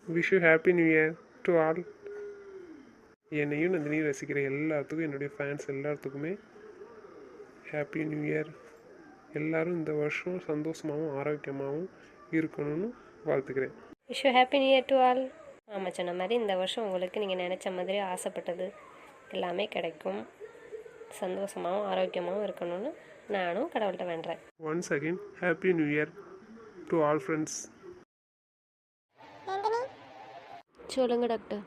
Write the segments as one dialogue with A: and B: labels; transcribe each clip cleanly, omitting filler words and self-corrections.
A: Wish you happy new year to all. என்னையும் நந்தினியும் ரசிக்கிற எல்லாத்துக்கும், என்னுடைய ஃபேன்ஸ் எல்லாத்துக்குமே ஹாப்பி நியூ இயர். எல்லோரும் இந்த வருஷம் சந்தோஷமாகவும் ஆரோக்கியமாகவும் இருக்கணும்னு வாழ்த்துக்கிறேன்.
B: Wish you happy new year to all. ஆமாம், சொன்ன மாதிரி இந்த வருஷம் உங்களுக்கு நீங்கள் நினச்ச மாதிரி ஆசைப்பட்டது எல்லாமே கிடைக்கும். சந்தோஷமாகவும் ஆரோக்கியமாகவும் இருக்கணும்னு நானும் கடவுள்கிட்ட வேண்டுறேன்.
A: Once again happy new year to all friends.
B: சொல்லுங்க டாக்டர்.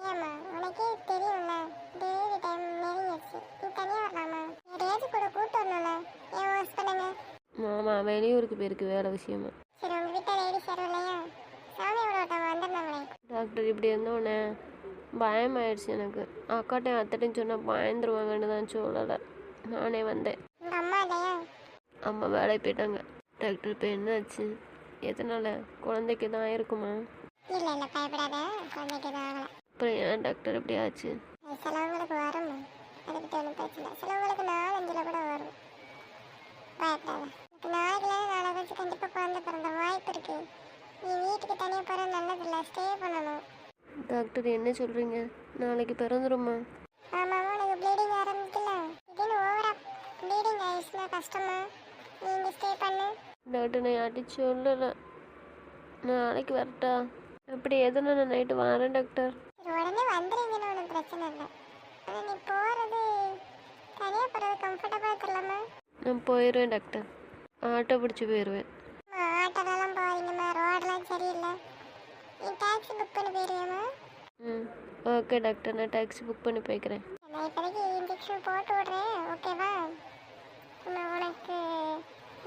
C: ஏம்மா உனக்கே தெரியும்ல, டெலிவரி டைம் நெருங்கிடுச்சு. நீ தனியாக வரலாமா? யாரையாச்சும் கூட கூப்பிட்டு வரணும்ல. ஏன் வாஸ் பண்ணுங்க.
B: மாமா வெளியூருக்கு போயிருக்கு வேலை விஷயமா.
C: சரி, உங்கள் வீட்டில் லேடிஸ் யாரும் இல்லையா? சாமியோட ஒருத்தவங்க வந்துருந்தாங்களே.
B: டாக்டர் இப்படி இருந்தோடனே பயமாயிடுச்சு எனக்கு. அக்காட்டையும் அத்தட்டையும் சொன்னால் பயந்துருவாங்கன்னு தான் சொல்லலை, நானே வந்தேன்.
C: உங்கள் அம்மா இல்லையா?
B: அம்மா வேலைக்கு போயிட்டாங்க. டாக்டர் இப்போ என்னாச்சு? எதனால்? குழந்தைக்கு தான் இருக்குமா?
C: இல்லை இல்லை, பயப்படாத, குழந்தைக்கு எதுவும் ஆகலை.
B: அப்புறம் ஏன் டாக்டர் இப்படி ஆச்சு?
C: அது சிலவங்களுக்கு வரும், அதை பற்றி ஒன்றும் பிரச்சனை. சிலவங்களுக்கு 4-5 கூட வரும். பயப்படாத. நாளைக்குல நாளைக்கு கண்டிப்பாக குழந்தை பிறந்த வாய்ப்பு இருக்கு. நீ வீட்டுக்கு தனியாக போகிற நல்லதில்லை, ஸ்டே பண்ணணும்.
B: டாக்டர் என்ன சொல்கிறீங்க? நாளைக்கு பிறந்துருமா?
C: ஆமாம், உனக்கு ப்ளீடிங் ஆரம்பிக்கல. திடீர்னு ஓவரா ப்ளீடிங் ஆயிடுச்சுன்னா கஷ்டமா? நீ இங்கே ஸ்டே பண்ணு.
B: டாக்டர் நான் யார்ட்டி சொல்லலை. நாளைக்கு வரட்டா? அப்படி எதுனா நான் நைட்டு வரேன் டாக்டர்.
C: சரி, உடனே வந்துடுங்கன்னு ஒன்றும் பிரச்சனை இல்லை. ஆனால் நீ போகிறது தனியாக போகிறது கம்ஃபர்டபுளாக இருக்கலாமா?
B: நான் போயிடுவேன் டாக்டர், ஆட்டோ பிடிச்சி போயிடுவேன்.
C: ஆட்டோலாம் போகிறீங்கம்மா, ரோடெலாம் சரியில்லை. நீ டாக்ஸி புக் பண்ணி போயிடுவேம்மா.
B: ம், ஓகே டாக்டர், நான் டாக்ஸி புக் பண்ணி போய்க்கிறேன்.
C: நான் இப்போதைக்கு இன்ஜெக்ஷன் போட்டு விட்றேன், ஓகேவா? உனக்கு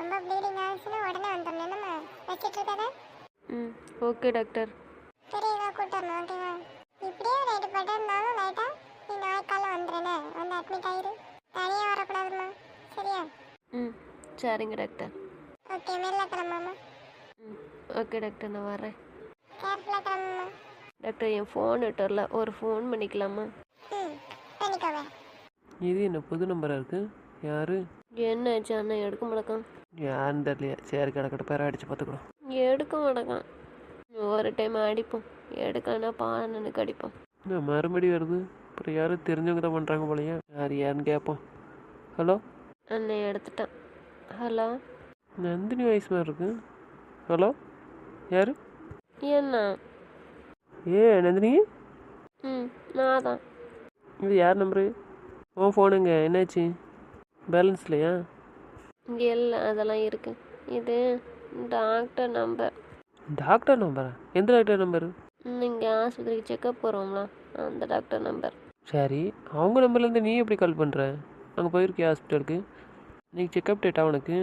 C: ரொம்ப ப்ளீடிங் ஆச்சுன்னா உடனே வந்துடணும். நம்ம வச்சுட்டு இருக்காத.
B: ம், ஓகே டாக்டர்.
C: பெரியவங்க கூட்டு வரணும், ஓகேவா? இப்படியே ரைட்டு பட்டிருந்தாலும் லைட்டாக நீ நாய்க்கால வந்துடுனே, வந்து அட்மிட் ஆயிரு. தனியாக வரக்கூடாதும்மா, சரியா?
B: ம், சரிங்க டாக்டர்.
C: ஓகே, மெல்ல கிளம்புமா.
B: ம், ஓகே டாக்டர், நான் வரேன்.
C: கேர்ஃபுல்லாக கிளம்புமா.
B: டாக்டர் என் ஃபோன் விட்டுறல, ஒரு ஃபோன் பண்ணிக்கலாமா?
C: ம், பண்ணிக்கோங்க.
A: இது என்ன புது நம்பராக இருக்குது? யார்?
B: என்ன ஆச்சு அண்ணன் எடுக்க மாட்டேக்கான்?
A: யாருன்னு தெரியலையா? சரி, கிடக்கட்ட பேரை அடித்து பார்த்துக்கலாம்.
B: எடுக்க மாட்டேக்கான். ஒரு டைம் அடிப்போம், எடுக்கலைன்னா பாலனுக்கு அடிப்போம்.
A: என்ன மறுபடி வருது? அப்புறம் யாரும் தெரிஞ்சவங்க தான் பண்ணுறாங்க போலையா? யாருன்னு கேட்போம். ஹலோ,
B: அண்ணன் எடுத்துட்டான். ஹலோ,
A: நந்தினி வயசு மாதிரி இருக்கு. ஹலோ, யார்?
B: என்ன?
A: நந்தினி,
B: ம், நான் தான்.
A: இது யார் நம்பரு? உன் ஃபோனுங்க என்னாச்சு? பேலன்ஸ் இல்லையா?
B: இங்கே இல்லை, அதெல்லாம் இருக்கு. இது டாக்டர் நம்பர்.
A: டாக்டர் நம்பரா? எந்த டாக்டர் நம்பர்?
B: நீங்கள் ஆஸ்பத்திரிக்கு செக்கப் போகிறோம்ல, அந்த டாக்டர் நம்பர்.
A: சரி, அவங்க நம்பர்லேருந்து நீ எப்படி கால் பண்ணுற? அங்கே போயிருக்கியா ஹாஸ்பிட்டலுக்கு? இன்னைக்கு செக்கப் டேட்டா உனக்கு?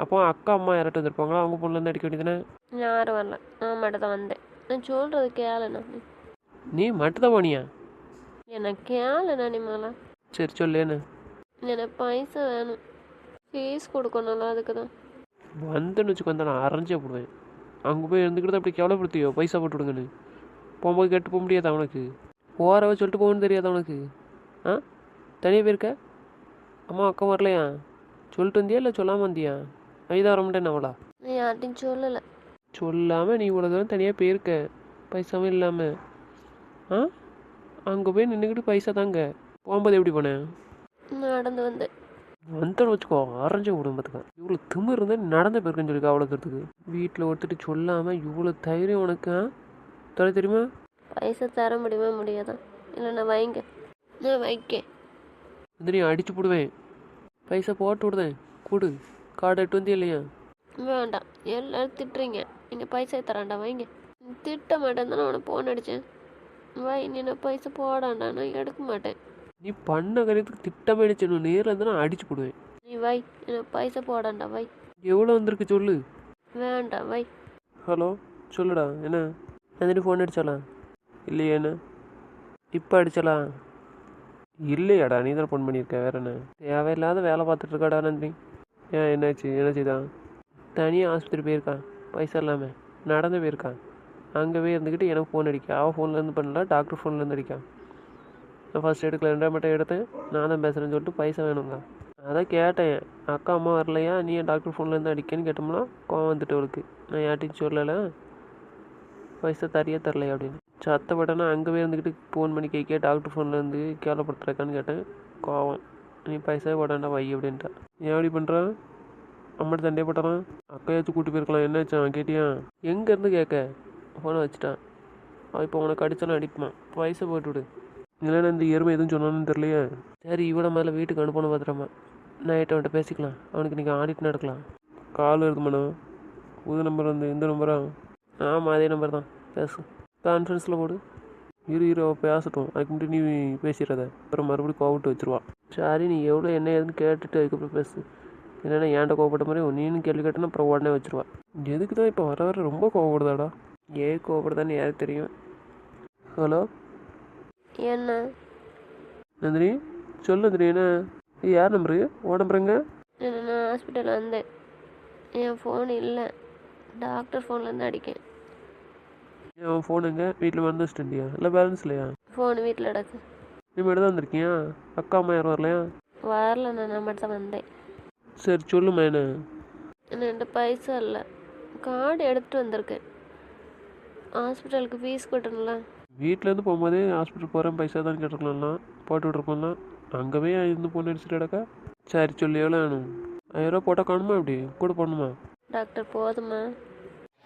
A: அப்போ அக்கா அம்மா யார்கிட்ட வந்துருப்பாங்களா? அவங்க ஃபோன்லேருந்து அடிக்க வேண்டியதானே?
B: யாரும் வரல, நான் மட்டும் தான் வந்தேன். நான் சொல்கிறது கேளுண்ணா.
A: நீ மட்டும் தான் போனியா?
B: எனக்கு கேளுண்ணா நீ மேலே.
A: சரி, சொல்லேன்னு.
B: எனக்கு பைசா வேணும், ஃபீஸ் கொடுக்கணும்ல, அதுக்கு தான்.
A: வந்துன்னு வச்சுக்கோ, வந்தா நான் அரைஞ்சே போடுவேன். அங்கே போய் இருந்துக்கிட்டு அப்படி கேவலப்படுத்தியோ பைசா போட்டு விடுங்கன்னு. போகும்போது கேட்டு போக முடியாதா உனக்கு? போகிறவ சொல்லிட்டு போகணும்னு தெரியாதா உனக்கு? ஆ, தனியாக போயிருக்க? அம்மா அக்கா வரலையா? சொல்லிட்டு வந்தியா இல்லை சொல்லாமல் வந்தியா? ஐதான் வர மாட்டேன் அவளா?
B: நான் யார்ட்டையும் சொல்லலை.
A: சொல்லாமல் நீ இவ்வளோ தூரம் தனியாக போயிருக்க பைசாவும் இல்லாமல். ஆ, அங்கே போய் நின்றுக்கிட்டு பைசா தாங்க. போகும்போது எப்படி போனேன்?
B: நடந்து வந்தேன்.
A: வந்தேன்னு வச்சுக்கோ, அரைஞ்ச குடும்பத்துக்கு. இவ்வளோ திமிர் இருந்தால் நடந்த போயிருக்குன்னு சொல்லி அவ்வளோ தூரத்துக்கு வீட்டில் ஒருத்தட்டு சொல்லாமல் இவ்வளோ தைரியம் உனக்கு? தர தெரியுமா?
B: பைசா தர முடியுமா முடியாதா? இல்லை நான் வைங்க, நான் வைக்கேன்.
A: வந்து நீ அடிச்சு போடுவேன். பைசா போட்டு விடுதேன், கொடு. கார்டு எட்டு வந்தியா இல்லையா?
B: வேண்டாம், எல்லாரும் திட்டுறீங்க. நீங்கள் பைசா தராண்டா, வைங்க. திட்ட மாட்டேன் தானே உனக்கு ஃபோன் அடித்தேன். வை, நீ நான் பைசா போடாண்டா, நான் எடுக்க மாட்டேன்.
A: நீ பண்ண காரியத்துக்கு திட்டமே அடிச்சு நேரில் இருந்தால் நான் அடிச்சு போடுவேன்.
B: நீ வை, எனக்கு பைசா போடாண்டா, வை.
A: எவ்வளோ வந்திருக்கு சொல்லு.
B: வேண்டாம், வை.
A: ஹலோ, சொல்லுடா. என்ன நந்தினி ஃபோன் அடிச்சாலா? இல்லையே. என்ன இப்போ அடிச்சலா? இல்லையாடா, நீ தான் ஃபோன் பண்ணியிருக்க. வேற என்ன தேவையில்லாத வேலை பார்த்துட்ருக்காடா நந்தினி. ஏன் என்னாச்சு தான்? தனியாக ஆஸ்பத்திரி போயிருக்கான், பைசா இல்லாமல் நடந்து போயிருக்கான். அங்கே போய் இருந்துக்கிட்டு எனக்கு ஃபோன் அடிக்க. அவள் ஃபோன்லேருந்து பண்ணல, டாக்டர் ஃபோன்லேருந்து அடிக்கான். நான் ஃபஸ்ட் எடுக்கல, 2 மட்டும் எடுத்தேன். நான் தான் பேசுகிறேன்னு சொல்லிட்டு பைசா வேணுங்க. அதான் கேட்டேன், அக்கா அம்மா வரலையா, நீ என் டாக்டர் ஃபோன்லேருந்து அடிக்கன்னு கேட்டோம்னா கோவம் வந்துட்டு அவளுக்கு. நான் யார்ட்டையும் சொல்லலை. பைசா தரியா தரலையா அப்படின்னு. சத்தப்பட்டனா அங்கேவே இருந்துக்கிட்டு ஃபோன் பண்ணி கேட்க டாக்டர் ஃபோனில் இருந்து கேவலப்படுத்துறக்கான்னு கேட்டேன். கோவம், நீ பைசாவே போடாண்டா வை அப்படின்ட்டா. ஏன் அப்படி பண்ணுறான்? அம்மாட்ட சண்டையே போட்டான். அக்கையாச்சும் கூட்டி போயிருக்கலாம், என்னாச்சான் கேட்டியா? எங்கேருந்து கேட்க, ஃபோனை வச்சுட்டான். அவன் இப்போ உனக்கு அடித்தாலும் அடிப்பான், பைசா போட்டு விடு. இல்லைன்னா இந்த எருமை எதுவும் சொன்னான்னு தெரியலையே. சரி இவனை மேலே வீட்டுக்கு அனுப்பணும் பார்த்துறாமா. நைட்டு அவன்கிட்ட பேசிக்கலாம், அவனுக்கு நீங்கள் ஆடிட்டு நடக்கலாம். கால் இருக்குமாண்ணா? புது நம்பர் வந்து இந்த நம்பரா? ஆமாம் அதே நம்பர் தான், பேசு. கான்ஃபரன்ஸில் போடு. இரு அவள் பேசட்டும், அதுக்கு முன்னாடி நீ பேசிடுறத, அப்புறம் மறுபடியும் கோவப்பட்டு வச்சுருவான். சரி நீ எவ்வளோ என்ன ஏதுன்னு கேட்டுட்டு அதுக்கப்புறம் பேசு. இல்லைன்னா ஏன்ட்ட கோவப்பட்ட மாதிரி நீனும் கேள்வி கேட்டேன்னா அப்புறம் உடனே வச்சுருவான். எதுக்கு தான் இப்போ வர வர ரொம்ப கோவப்படுதாடா? ஏன் கோவப்படுதான்னு யாருக்கு தெரியும். ஹலோ
B: என்ன
A: நந்தினி, சொல்லு நந்தினி. என்ன இது யார் நம்பரு? ஓ நம்பருங்க?
B: நான் ஹாஸ்பிட்டல் வந்தேன், என் ஃபோன் இல்லை, டாக்டர் ஃபோன்லேருந்து அடிக்கேன்.
A: என் ஃபோன் எங்கே? வீட்டில் மறந்து வச்சுட்டியா? இல்லை பேலன்ஸ் இல்லையா?
B: ஃபோன் வீட்டில் கிடக்கு.
A: நீ மட்டும் தான் வந்திருக்கியா? அக்கா அம்மா யாரும் வரலையா?
B: வரல, நான் மட்டும் தான் வந்தேன்.
A: சரி சொல்லுமா. என்ன
B: என்கிட்ட பைசா இல்லை, கார்டு எடுத்துகிட்டு வந்திருக்கேன். ஹாஸ்பிட்டலுக்கு ஃபீஸ் கட்டணும்ல.
A: வீட்டிலேருந்து போகும்போதே ஹாஸ்பிட்டல் போகிறேன் பைசா தான் கேட்டிருக்கலாம்லாம், போட்டு விட்ருப்போம்லாம். அங்கேவே இருந்து ஃபோன் அடிச்சுட்டாக்கா. சரி சொல்லி எவ்வளோ வேணும்? 1000 போட்டால் காணுமா? இப்படி கூட போடணுமா?
B: டாக்டர் போதுமா?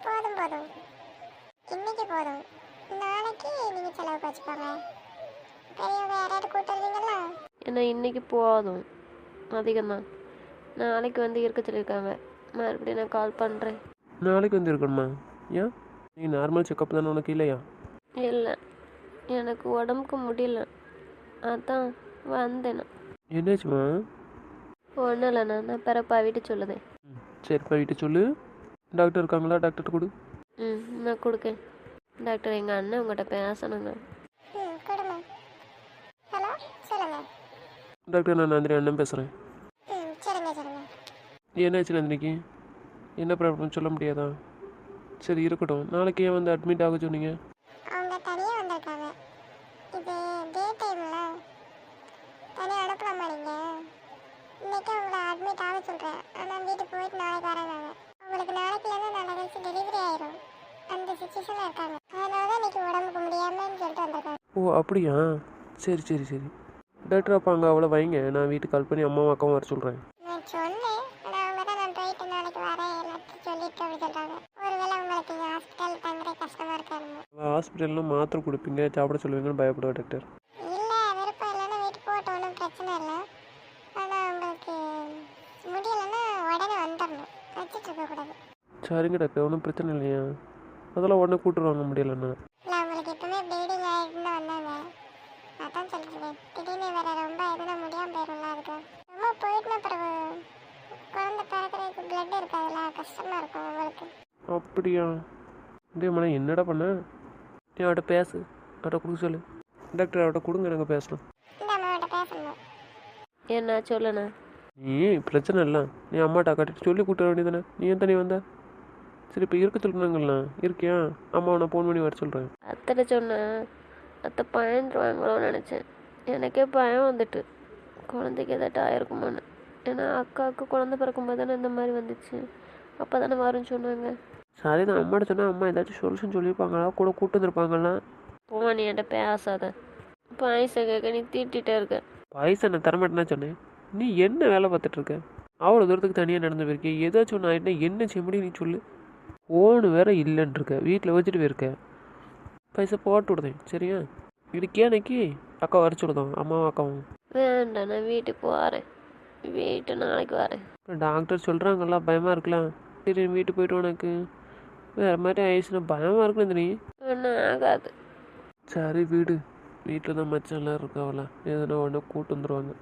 C: போதும் இன்னைக்கு போதும், நாளைக்கு நீங்கள் செலவுக்கு வச்சுக்கோங்க. பெரியவங்க யாராவது கூட்டு வருவீங்களா?
B: ஏன்னா இன்னைக்கு போதும், அதிகம்தான். நாளைக்கு வந்து இருக்க சொல்லியிருக்காங்க, மறுபடியும் நான் கால் பண்ணுறேன்.
A: நாளைக்கு வந்து இருக்கணுமா? ஏன் நீ நார்மல் செக்கப் தானே உனக்கு இல்லையா?
B: இல்லை, எனக்கு உடம்புக்கு முடியல, அதான் வந்தேன்.
A: என்னாச்சுமா?
B: ஒன்றும் இல்லைண்ணா, நான் பிறப்பா வீட்டு சொல்லுதேன்.
A: சரி போயிட்டு சொல்லு. டாக்டர் இருக்காங்களா? டாக்டர்கிட்ட கொடு.
B: நான் கொடுக்கேன். டாக்டர் எங்கள் அண்ணன் உங்கள்கிட்ட பேசணுங்க.
C: கொடுங்க. ஹலோ சொல்லுங்க.
A: டாக்டர் நான் நந்தினி அண்ணன் பேசுகிறேன்.
C: சரிங்க.
A: என்னாச்சு நந்தினிக்கு? என்ன ப்ராப்ளம் சொல்ல முடியாதா? சரி இருக்கட்டும், நாளைக்கு ஏன் வந்து அட்மிட் ஆக சொன்னீங்க?
C: அவங்க தனியாக வந்திருக்காங்க, இது டே டைமில் தனியாக அனுப்பலாமா நீங்கள்? இன்னைக்கு அவங்கள அட்மிட் ஆக சொல்கிறேன், ஆனால் வீட்டுக்கு போயிட்டு நாளைக்கு வரேன். அவங்களுக்கு நாளைக்குலேருந்து நாளை கழிச்சு டெலிவரி ஆயிரும், அந்த சுச்சுவேஷனில் இருக்காங்க. அதனால தான் இன்னைக்கு உடம்புக்கு முடியாமல்னு சொல்லிட்டு வந்திருக்காங்க.
A: ஓ அப்படியா? சரி டாக்டர் அப்போ அங்கே அவ்வளோ வைங்க, நான் வீட்டுக்கு கால் பண்ணி அம்மாவும் அக்காவும் வர சொல்கிறேன்.
C: நான் சொன்னேன், ஆனால் அவங்க தான் நான் போயிட்டு நாளைக்கு வரேன் எல்லாத்தையும் சொல்லிட்டு அப்படி சொல்கிறாங்க. ஒருவேளை உங்களுக்கு இங்கே ஹாஸ்பிட்டல் தங்குற கஷ்டமாக இருக்காருங்க.
A: ஹாஸ்பிட்டல்லாம் மாத்திரை கொடுப்பீங்க, சாப்பிட சொல்லுவீங்கன்னு பயப்படுவா டாக்டர்.
C: இல்லை விருப்பம் இல்லைன்னா வீட்டுக்கு போட்டு ஒன்றும் பிரச்சனை இல்லை. ஆனால் உங்களுக்கு முடியலைன்னா உடனே வந்துடணும், வச்சுட்டு இருக்கக்கூடாது.
A: சரிங்க டாக்டர், ஒன்றும் பிரச்சனை இல்லையா? அதெல்லாம் உடனே கூப்பிட்டு வாங்க முடியலண்ணா.
C: இல்லை உங்களுக்கு எப்பவுமே ப்ளீடிங் ஆகிட்டு தான் வந்தாங்க, அதான் சொல்லிருக்கேன். திடீர்னு வேறு ரொம்ப எதுனா முடியாமல் போயிடும்ல, அதுக்கு ரொம்ப போயிட்டுனா பிறகு குழந்தை பிறக்கிறதுக்கு பிளட் இருக்காதுல்ல, கஷ்டமாக இருக்கும் உங்களுக்கு.
A: அப்படியா? இதே மன என்னடா பண்ண? நீ அவட்ட பேசு, அவட்ட கொடுக்க சொல்லு. டாக்டர் அவட்ட கொடுங்க, நாங்கள் பேசலாம்.
C: இந்த அம்மாவோட பேசணும்.
B: என்ன சொல்லுண்ணா?
A: நீ பிரச்சனை இல்லை, நீ அம்மாட்ட கட்டிட்டு சொல்லி கூட்ட வேண்டியதானே, நீ ஏன் தனி வந்த? சரி இப்போ இருக்க சொல்லுறாங்கல்ல, இருக்கியா? அம்மாவை நான் ஃபோன் பண்ணி வர சொல்கிறேன்.
B: அத்தை சொன்னேன், அத்தை பயந்துருவாங்களோன்னு நினச்சேன். எனக்கே பயம் வந்துட்டு, குழந்தைக்கு ஏதாட்டும் ஆயிருக்குமான்னு. ஏன்னா அக்காவுக்கு குழந்தை பிறக்கும்போது தானே இந்த மாதிரி வந்துச்சு, அப்போ தானே வரும்னு சொன்னாங்க.
A: சரி தான், அம்மாட்ட சொன்னால் அம்மா ஏதாச்சும் சொல்யூஷன் சொல்லியிருப்பாங்களா, கூட கூப்பிட்டு வந்துருப்பாங்களா?
B: போ, நீ என்கிட்ட பேசாத, பாயசம் கேட்க நீ தீட்டிகிட்டே இருக்க.
A: பாயசம் நான் தரமாட்டேன்னா சொன்னேன். நீ என்ன வேலை பார்த்துட்ருக்க? அவ்வளோ தூரத்துக்கு தனியாக நடந்து போயிருக்கேன், ஏதாச்சும் ஒன்று ஆகிட்டா என்ன செய்ய முடியும் நீ சொல்லு. ஃபோனு வேற இல்லைன்னு இருக்க, வீட்டில் வச்சுட்டு போயிருக்க. பைசா போட்டு விடுதேன் சரியா? இதுக்கே அன்னைக்கு அக்கா வர சொல்லுதான், அம்மாவும் அக்காவும்.
B: வேண்டாம், நான் வீட்டுக்கு வரேன், வீட்டு நாளைக்கு வரேன்.
A: இப்போ டாக்டர் சொல்கிறாங்கல்ல, பயமாக இருக்கலாம். சரி வீட்டுக்கு போய்ட்டு உனக்கு வேறு மாதிரி ஆயிடுச்சுன்னா பயமாக இருக்குன்னு நீ.
B: ஒன்றும் ஆகாது.
A: சரி வீடு, வீட்டில் தான் மச்சான்லாம் இருக்காவல, எதுனா உடனே கூட்டு வந்துடுவாங்க.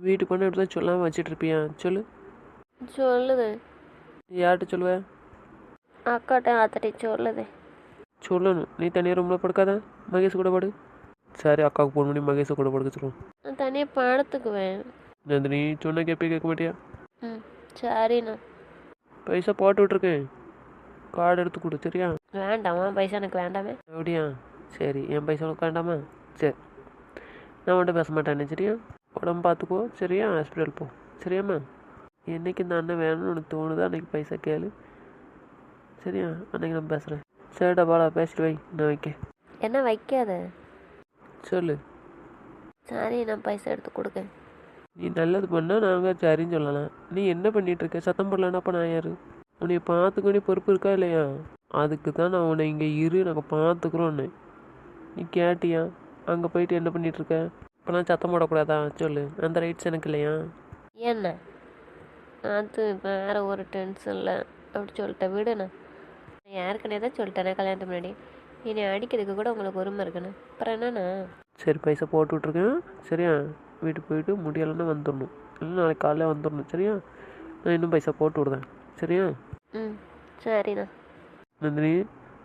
A: வீட்டுக்கு ஒன்று இப்படி தான் சொல்லாமல் வச்சிட்ருப்பியா? சொல்லு.
B: சொல்லுது.
A: யார்கிட்ட சொல்லுவேன்?
B: அக்காட்ட அத்தட்டை சொல்லுது.
A: சொல்லணும். நீ தனியாக ரூமில் படுக்காத, மகேஷ் கூட படு. சரி அக்காவுக்கு ஃபோன் பண்ணி மகேஷை கூட படுக்க சொல்லுவோம்.
B: நான் தனியாக படுத்துக்குவேன்.
A: நந்தினி சொன்ன கேட்க மாட்டியா?
B: சரிண்ணா.
A: பைசா போட்டு விட்ருக்கேன், கார்டு எடுத்து கொடு சரியா?
B: வேண்டாமா, பைசா எனக்கு வேண்டாமே.
A: அப்படியா? சரி, என் பைசா உனக்கு வேண்டாமா? சரி, நான் உன்ட்ட பேச மாட்டேன் சரியா? உடம்பு பார்த்துக்கோ சரியா? ஹாஸ்பிட்டல் போ சரியாம்மா? என்றைக்கு இந்த அண்ணன் வேணும்னு உனக்கு தோணுதோ அன்றைக்கி பைசா கேளு சரியா? அன்றைக்கி நான் பேசுகிறேன் சரிடா பாடா பேசிட்டு வை நான் வைக்க.
B: என்ன வைக்காத.
A: சொல்லு.
B: சரி நான் பைசா எடுத்து கொடுக்கேன்.
A: நீ நல்லது பண்ணால் நாங்கள் சரின்னு சொல்லலாம். நீ என்ன பண்ணிட்டு இருக்க? சத்தம் போடலன்னா அப்போ நான் யாரு? உன்னை பார்த்துக்க பொறுப்பு இருக்கா இல்லையா? அதுக்கு தான் நான் உன்னை இங்கே இரு நாங்கள் பார்த்துக்குறோன்னு. நீ கேட்டியா? அங்கே போயிட்டு என்ன பண்ணிட்டு இருக்க? இப்போலாம் சத்தம் போடக்கூடாதா? சொல்லு. அந்த ரைட்ஸ் எனக்கு இல்லையா?
B: என்ன அது வேற ஒரு டென்ஷனில் அப்படி சொல்லிட்டேன். விடுண்ணா. நான் யாருக்குன்னே தான் சொல்லிட்டேனே கல்யாணத்துக்கு முன்னாடி. இனி அடிக்கிறதுக்கு கூட உங்களுக்கு உரிமை இருக்குண்ணே. அப்புறம் என்னண்ணா?
A: சரி பைசா போட்டு விட்ருக்கேன் சரியா? வீட்டுக்கு போயிட்டு முடியலைன்னா வந்துடணும், இல்லை நாளைக்கு காலையில் வந்துடணும் சரியா? நான் இன்னும் பைசா போட்டு விடுதேன் சரியா?
B: ம் சரிண்ணா.
A: நந்தினி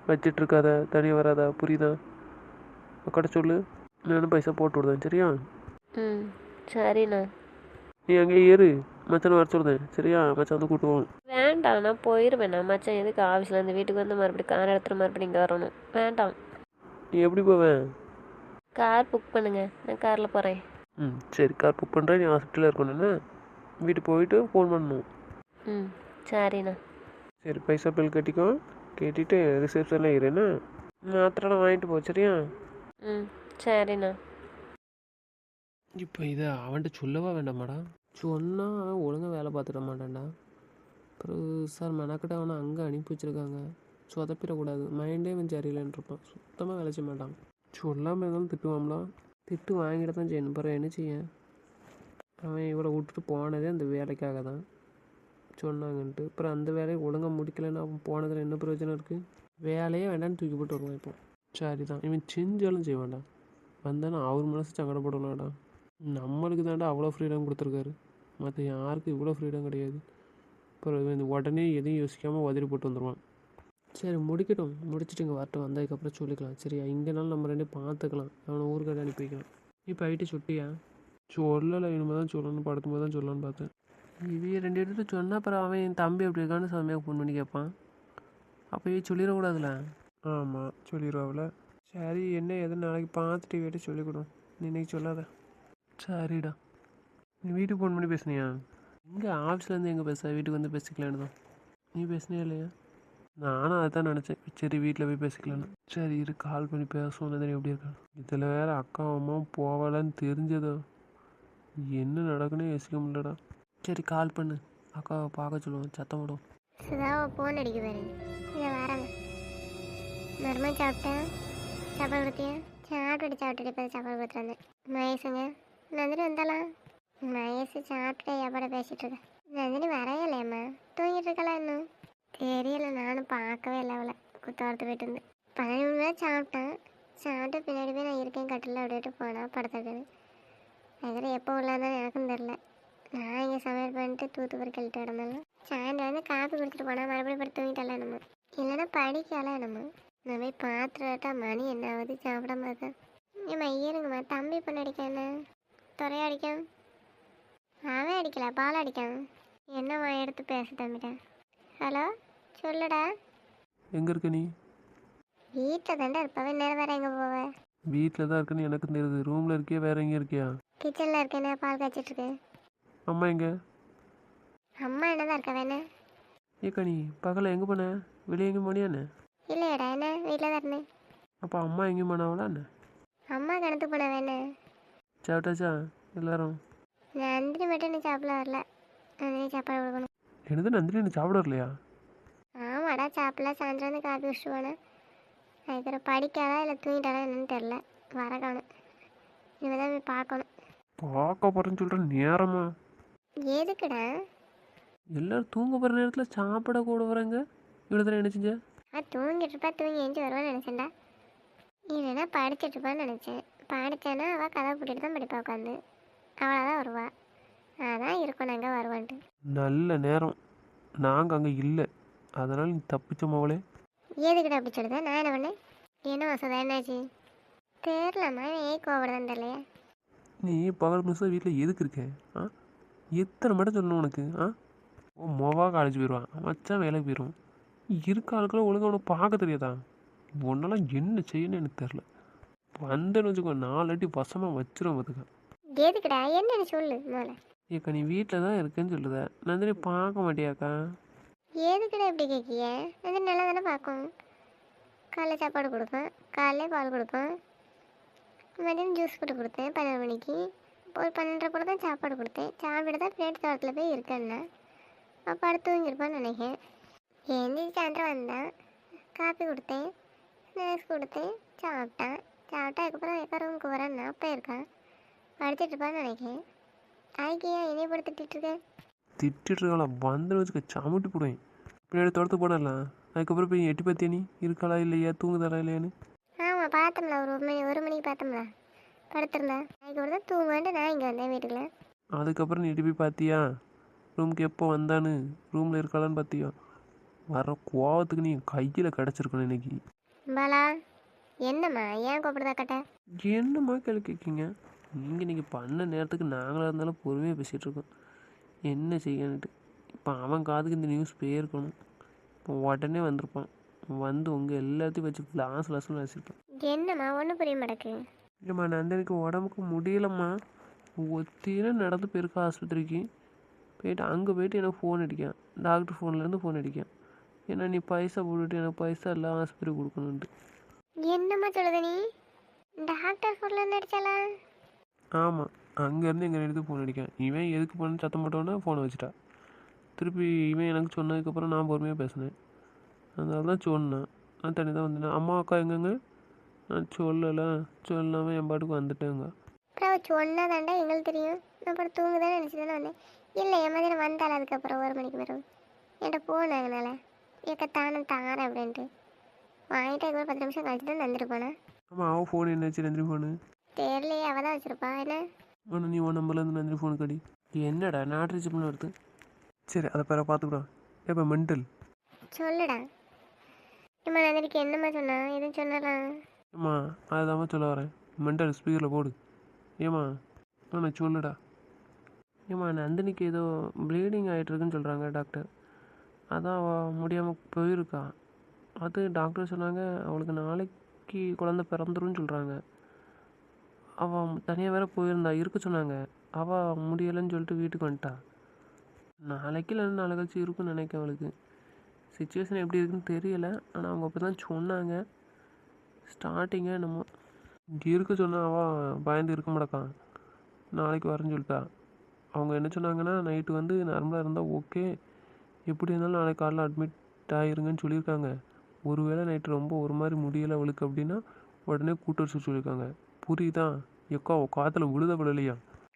A: வச்சிட்ருக்காத, தனியாக வராதா, புரியுதா? அக்கடை சொல்லு, நானும் பைசா போட்டு விடுதேன் சரியா?
B: ம் சரிண்ணா.
A: நீ அங்கே ஏறு, மச்சான் வர சொல்லுதேன் சரியா? மச்சான் வந்து கூட்டுவோம்.
B: வேண்டாம் நான் போயிடுவேண்ணா. மச்சான் எதுக்கு ஆஃபீஸ்லேருந்து வீட்டுக்கு வந்து மறுபடியும் கார் எடுத்துகிட்டு மறுபடியும் இங்கே வரணும்? வேண்டாம்.
A: நீ எப்படி போவேன்?
B: கார் புக் பண்ணுங்க, நான் காரில் போகிறேன்.
A: ம் சரி, கார் புக் பண்ணுறேன். நீ ஹாஸ்பிட்டலில் இருக்கணும்னா வீட்டுக்கு போயிட்டு ஃபோன் பண்ணணும்.
B: ம் சரிண்ணா.
A: சரி பைசா பில் கட்டிக்கோ, கேட்டுட்டு ரிசப்ஷனில் ஏறுண்ணா. மாத்திரம் வாங்கிட்டு போ சரியா?
B: ம் சரிண்ணா.
A: இப்போ இதை அவன்கிட்ட சொல்லவா வேண்டாமாடா? சொன்னால் ஒழுங்காக வேலை பார்த்துட மாட்டான்டா. அப்புறம் சார் மெனக்கிட்ட அவனை அங்கே அனுப்பி வச்சுருக்காங்க, சொதப்பிடக்கூடாது. மைண்டே அவன் சரியில்லைன்னு இருப்பான், சுத்தமாக வேலை செய்ய மாட்டான். சொல்லாமல் இருந்தாலும் திட்டுவான்ல, திட்டு வாங்கிட்டு தான் செய்யணும். அப்புறம் என்ன செய்ய? அவன் இவளை விட்டுட்டு போனதே அந்த வேலைக்காக தான் சொன்னாங்கன்ட்டு. அப்புறம் அந்த வேலையை ஒழுங்காக முடிக்கலைன்னு அவன் போனதில் என்ன பிரயோஜனம் இருக்குது? வேலையே வேண்டான்னு தூக்கி போட்டு வருவான். இப்போ சரி தான், இவன் செஞ்சாலும் செய்ய வேண்டாம். வந்தானா அவர் மனசு சங்கடப்படலாம்டா. நம்மளுக்கு தாண்டா அவ்வளோ ஃப்ரீடம் கொடுத்துருக்காரு, மற்ற யாருக்கும் இவ்வளோ ஃப்ரீடம் கிடையாது. அப்புறம் இவன் உடனே எதையும் யோசிக்காமல் உதறி போட்டு வந்துடுவான். சரி முடிக்கட்டும், முடிச்சுட்டு இங்கே வரட்டும், வந்ததுக்கப்புறம் சொல்லிக்கலாம் சரியா? இங்கேனாலும் நம்ம ரெண்டே பார்த்துக்கலாம், அவனை ஊருக்கடை அனுப்பி வைக்கலாம். இப்போ ஐட்டு சுட்டியா? சொல்லலை, இனிமேல் தான் சொல்லணும், படுக்கும்போது தான் சொல்லலான்னு பார்த்தேன். இவைய ரெண்டு இடத்துல சொன்னால் அப்புறம் அவன் என் தம்பி எப்படி இருக்கான்னு சாமியாக ஃபோன் பண்ணி கேட்பான். அப்போ இவ சொல்லிடக்கூடாதுல. ஆமாம் சொல்லிடுவாவில். சரி என்ன எதுவும் நாளைக்கு பார்த்துட்டு வீட்டை சொல்லிக் கொடு, நீ இன்னைக்கு சொல்லாத. சரிடா. நீ வீட்டுக்கு ஃபோன் பண்ணி பேசுனியா? இங்கே ஆஃபீஸ்லேருந்து எங்கே பேச, வீட்டுக்கு வந்து பேசிக்கலான்னு தான். நீ பேசுனியா இல்லையா? நானும் அதை தான் நினச்சேன், சரி வீட்டில் போய் பேசிக்கலான்னு. சரி இரு, கால் பண்ணி பேசுவோம். தெரியும் எப்படி இருக்கான். இதில் வேறு அக்கா அம்மாவும் போகலான்னு தெரிஞ்சதோ என்ன நடக்குன்னு யோசிக்க முடியலடா. சரி கால் பண்ணு, அக்காவை பார்க்க சொல்லுவோம், சத்தம் விடும்.
C: சுதாவை ஃபோன் அடிக்க பாரு. இதை வரேங்க. மருமன் சாப்பிட்டேன், சாப்பாடு கொடுத்தியா? சாப்பிட்டுட்டு இப்போ சாப்பாடு கொடுத்துருந்தேன். மகேஷுங்க நந்தினி வந்தாலாம்? மகேஷ் சாப்பிட்டு எவ்வளோ பேசிகிட்டு இருக்கேன். நந்தினி வரையே இல்லையம்மா, தூங்கிட்டு இருக்கலாம் இன்னும். தெரியல, நானும் பார்க்கவே இல்லை அவளை. குத்தாரத்து போயிட்டு இருந்தேன். 12 மணி நேரம் சாப்பிட்டேன். சாப்பிட்டு பின்னாடி போய் நான் இருக்கேன் கட்டில் அப்படின்ட்டு போனால் படுத்துருக்கேன். அதில் எப்போ உள்ளாதான் எனக்கும் தெரில. நான் இங்கே சமையல் பண்ணிட்டு தூத்துக்குடி கழிட்டு இடமெல்லாம் சாயந்தரம் வந்து காப்பி கொடுத்துட்டு போனால் மறுபடியும் படுத்து தூங்கிட்டல நம்ம. இல்லைன்னா படிக்கல நம்ம. நான் போய் பார்த்துட்டா மணி என்ன ஆகுது, சாப்பிடாம இருக்கேன். ஏம்மா இருங்கம்மா, தம்பி பொண்ணு அடிக்க என்ன துறையா அடிக்கான்? அவன் அடிக்கல, பால் அடிக்கான். என்னம்மா எடுத்து பேச தம்பிட்டேன். ஹலோ சொல்லுடா.
A: எங்கே இருக்க நீ?
C: வீட்டில் தாண்டா இருப்பவன், நேரம் வேறு எங்கே போவேன்?
A: வீட்டில் தான் இருக்குன்னு எனக்கு தெரியுது. ரூமில் இருக்கியா வேறு எங்கேயும் இருக்கியா?
C: கிச்சனில் இருக்கேனே, பால் காய்ச்சிட்ருக்கேன்.
A: அம்மா எங்கே?
C: அம்மா என்னதான் இருக்கா வேணே?
A: ஏக்கா நீ பகலில் எங்கே போன? வெளியே எங்கேயும் போனியாண்ணே?
C: இல்லையடா, என்ன வீட்டில் தான் இருந்தேன்.
A: அப்போ அம்மா எங்கேயும் போனாவளாண்ணே?
C: அம்மா கிணத்து போன வேணே.
A: சாப்பிட்டாச்சா எல்லாரும்?
C: நந்தினி மட்டும் நீ சாப்பிட வரல, நந்தினி சாப்பாடு கொடுக்கணும்.
A: என்னது நந்தினி நீ சாப்பிட வரலையா?
C: ஆமாடா சாப்பிடல, சாயந்தரம் வந்து காப்பி வச்சுட்டு போனேன். அதுக்கப்புறம் படிக்காதா இல்லை தூங்கிட்டாடா என்னன்னு தெரில, வர காணும். இனிமேல் தான் போய் பார்க்கணும்.
A: பார்க்க போகிறேன்னு சொல்கிற நேரமா?
C: எதுக்குடா?
A: எல்லோரும் தூங்க போகிற நேரத்தில் சாப்பிட கூட வரேங்க. இவ்வளோ தூரம் என்ன செஞ்ச?
C: தூங்கிட்டு இருப்பா, தூங்கி எழுந்து வருவான்னு நினச்சேன்டா. இல்லைன்னா படிச்சுட்டு இருப்பான்னு நினச்சேன். படித்தேன்னா அவள் கதை போட்டுட்டு தான் படிப்பா உட்காந்து. அவளாக தான் வருவா, அதான் இருக்கும் நாங்கள் வருவான்ட்டு.
A: நல்ல நேரம், நாங்கள் அங்கே இல்லை, அதனால் நீ தப்பிச்ச மவளே.
C: எதுக்கிட்ட அப்படி சொல்லுதா? நான் என்ன பண்ணேன்? என்ன வசதா, என்னாச்சு தெரிலம்மா. ஏன் கோவப்படுதான் தெரியலையா?
A: நீ பகல் முழுசாக வீட்டில் எதுக்கு இருக்க? எத்தனை மட்டும் சொல்லணும் உனக்கு? ஓ மொவா காலேஜ் போயிடுவான், மச்சான் வேலைக்கு போயிடுவான். இருக்க ஆளுக்கெல்லாம் ஒழுங்காக உனக்கு பார்க்க தெரியாதா? ஒன்றெல்லாம் என்ன செய்யணும்னு எனக்கு தெரில. வந்தேன்னு வச்சுக்கோ, 4 அடி வசமாக வச்சிரும் பார்த்துக்க.
C: எதுக்குடா, என்னன்னு சொல்லு முதல்ல.
A: ஏக்கா நீ வீட்டில் தான் இருக்கேன்னு சொல்லுத, நந்தினி பார்க்க மாட்டியாக்கா?
C: எதுக்குடா இப்படி கேட்கிய? அது நல்லா தானே பார்க்கும். காலைல சாப்பாடு கொடுப்பேன், காலைல பால் கொடுப்பேன், மதியம் ஜூஸ் போட்டு கொடுத்தேன் 12 மணிக்கு. ஒரு 12:30 போல தான் சாப்பாடு கொடுத்தேன். சாப்பிட்டு தான் பிளேட் தோட்டத்தில் போய் இருக்கேன்னா அப்போ அடுத்து தூங்கியிருப்பான்னு நினைக்கிறேன். எழுந்திரிச்சு சாயந்தரம் வந்தேன், காப்பி கொடுத்தேன், ஸ்நாக்ஸ் கொடுத்தேன், சாப்பிட்டேன். சாப்பிட்டா அதுக்கப்புறம் எக்கா ரூமுக்கு வரேன், நான் போயிருக்கேன், படிச்சுட்டு இருப்பான்னு நினைக்கிறேன். அதுக்கு ஏன் என்னைய போட்டு திட்டிட்டு இருக்கேன்?
A: திட்டிருக்காளா வந்துன்னு வச்சுக்க சமுட்டி போடுவேன். பின்னாடி துரத்து போடலாம். அதுக்கப்புறம் போய் எட்டி பார்த்தியா நீ இருக்காளா இல்லையா தூங்குதாளா இல்லையான்னு?
C: ஆமாம் பார்த்தோம்ல, ஒரு மணிக்கு பார்த்தோம்ல, படுத்திருந்தேன். அதுக்கப்புறம் தான் தூங்குவேன்ட்டு நான் இங்கே வந்தேன் வீட்டுக்குள்ள.
A: அதுக்கப்புறம் நீ எட்டி போய் பார்த்தியா ரூமுக்கு எப்போ வந்தான்னு ரூமில் இருக்காளான்னு பார்த்தியா? வர கோவத்துக்கு நீ கையில் கிடச்சிருக்கணும் இன்னைக்கு.
C: பாலா என்னம்மா ஏன் கூப்பிடுதா கட்ட?
A: என்னம்மா கேள்வி கேட்குங்க? நீங்கள் இன்றைக்கி பண்ண நேரத்துக்கு நாங்களாக இருந்தாலும் பொறுமையாக பேசிகிட்டு இருக்கோம். என்ன செய்யணுன்ட்டு இப்போ அவன் காதுக்கு இந்த நியூஸ் போயிருக்கணும். இப்போ உடனே வந்திருப்பான். வந்து உங்கள் எல்லாத்தையும் வச்சு லாஸ்ட்னு வச்சுருப்பான்.
C: என்னம்மா ஒன்றும் புரிய மாட்டேக்கு.
A: இல்லைம்மா நந்தினிக்கு உடம்புக்கு முடியலம்மா. ஒத்தியில நடந்து போயிருக்கா ஆஸ்பத்திரிக்கு. போயிட்டு அங்கே போயிட்டு எனக்கு ஃபோன் அடிக்கான். டாக்டர் ஃபோன்லேருந்து ஃபோன் அடிக்கான். ஏன்னா நீ பைசா போட்டுட்டு எனக்கு பைசா எல்லாம் ஆஸ்பத்திரி கொடுக்கணுன்ட்டு.
C: என்னம்மா சொல்லுத நீ? டாக்டர் ஃபோன்லேருந்து அடிச்சாலா?
A: ஆமாம், அங்கேருந்து எங்கள் எடுத்து ஃபோன் அடிக்கான். இவன் எதுக்கு பண்ணு சத்தம் போட்டோன்னா ஃபோனை வச்சுட்டா. திருப்பி இவன் எனக்கு சொன்னதுக்கப்புறம் நான் பொறுமையாக பேசினேன். அதனால தான் சொன்னேன். நான் தனி தான் வந்தேன். அம்மா அக்கா எங்கங்க? நான் சொல்லலை. சொல்லாமல் என் பாட்டுக்கு வந்துட்டேங்க.
C: அப்புறம் சொன்னாதாண்டா எங்களுக்கு தெரியும். நான் அப்புறம் தூங்குதானே நினச்சி தானே வந்தேன். இல்லை என் மாதிரி வந்தாள் அதுக்கப்புறம் 1 மணிக்கு பிறகு என்கிட்ட போனாங்கனால ஏக்க தானே தாரேன் அப்படின்ட்டு வாங்கிட்டு அதுக்கப்புறம் 10 நிமிஷம் கழிச்சு தான் தந்துட்டு போனேன்.
A: ஆமாம், அவன் ஃபோன் என்னாச்சு நந்தினி ஃபோனு?
C: தெரியலையே, அவள் தான் வச்சுருப்பா. என்ன
A: ஆனால் நீ உன் நம்பர்லேருந்து நந்தினி ஃபோனுக்கு அடி. என்னடா நாட் ரீச்சபிள்னு வருது. சரி அதை பேர பார்த்துக்கூடான். ஏப்பா மென்டல்
C: சொல்லுடா. இம்மா நந்தினிக்கு என்னம்மா சொன்னா? எதுவும் சொன்னலாம்?
A: ஏம்மா அதுதான் சொல்ல வரேன். மென்டல் ஸ்பீக்கரில் போடு. ஏம்மா நான் சொல்லுடா. ஏம்மா நந்தினிக்கு ஏதோ ப்ளீடிங் ஆகிட்டுருக்குன்னு சொல்கிறாங்க டாக்டர். அதான் அவள் முடியாமல் போயிருக்கா. அது டாக்டர் சொன்னாங்க அவளுக்கு நாளைக்கு குழந்த பிறந்துருன்னு சொல்கிறாங்க. அவள் தனியாக வேற போயிருந்தா இருக்க சொன்னாங்க. அவள் முடியலைன்னு சொல்லிட்டு வீட்டுக்கு வந்துட்டா. நாளைக்கு இல்லைன்னா நாளை கழிச்சு இருக்குன்னு நினைக்கிறேன். அவளுக்கு சுச்சுவேஷன் எப்படி இருக்குன்னு தெரியலை. ஆனால் அவங்க அப்போ தான் சொன்னாங்க ஸ்டார்டிங்கே நம்ம இங்கே இருக்க சொன்னால் அவள் பயந்து இருக்க மாட்டக்கான். நாளைக்கு வரேன்னு சொல்லிட்டா. அவங்க என்ன சொன்னாங்கன்னா நைட்டு வந்து நார்மலாக இருந்தால் ஓகே, எப்படி இருந்தாலும் நாளைக்கு காலைல அட்மிட் ஆகிருங்கன்னு சொல்லியிருக்காங்க. ஒருவேளை நைட்டு ரொம்ப ஒரு மாதிரி முடியலை அவளுக்கு அப்படின்னா உடனே கூட்டு வர சொல்லியிருக்காங்க. புரியுதா? எக்கா காற்றுல விழுத விழலையா?